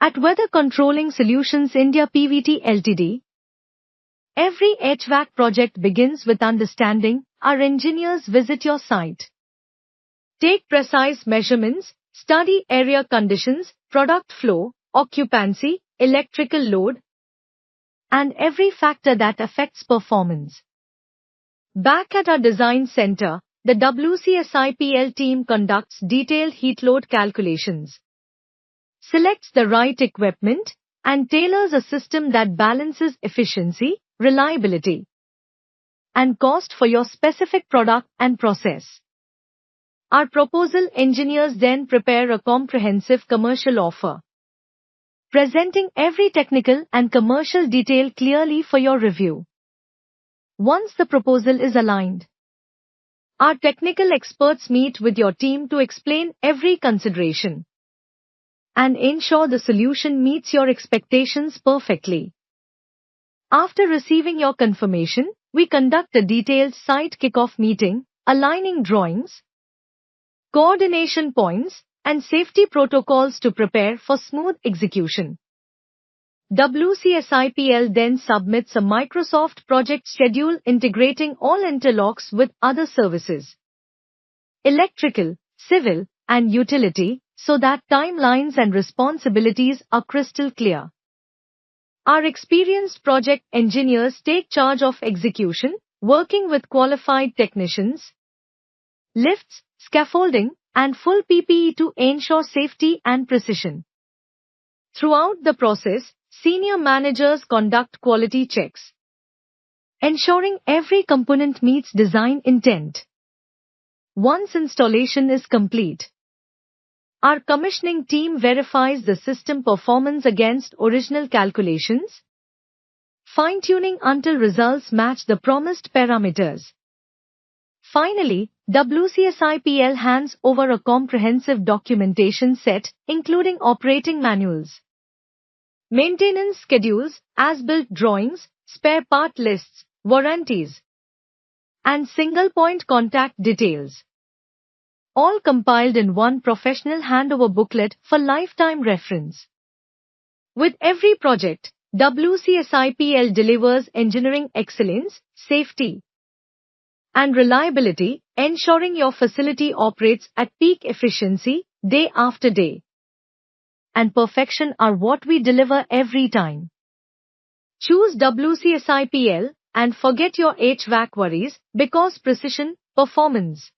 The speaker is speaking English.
At Weather Controlling Solutions India PVT Ltd, every HVAC project begins with understanding. Our engineers visit your site, take precise measurements, study area conditions, product flow, occupancy, electrical load, and every factor that affects performance. Back at our design center, the Wcsipl team conducts detailed heat load calculations, selects the right equipment, and tailors a system that balances efficiency, reliability, and cost for your specific product and process. Our proposal engineers then prepare a comprehensive commercial offer, presenting every technical and commercial detail clearly for your review. Once the proposal is aligned, our technical experts meet with your team to explain every consideration and ensure the solution meets your expectations perfectly. After receiving your confirmation, we conduct a detailed site kickoff meeting, aligning drawings, coordination points, and safety protocols to prepare for smooth execution. Wcsipl then submits a Microsoft project schedule integrating all interlocks with other services, electrical, civil, and utility, so that timelines and responsibilities are crystal clear. Our experienced project engineers take charge of execution, working with qualified technicians, lifts, scaffolding, and full PPE to ensure safety and precision. Throughout the process, senior managers conduct quality checks, ensuring every component meets design intent. Once installation is complete, our commissioning team verifies the system performance against original calculations, fine-tuning until results match the promised parameters. Finally, Wcsipl hands over a comprehensive documentation set, including operating manuals, maintenance schedules, as-built drawings, spare part lists, warranties, and single-point contact details, all compiled in one professional handover booklet for lifetime reference. With every project, Wcsipl delivers engineering excellence, safety, and reliability, ensuring your facility operates at peak efficiency day after day. And perfection are what we deliver every time. Choose Wcsipl and forget your HVAC worries, because precision, performance,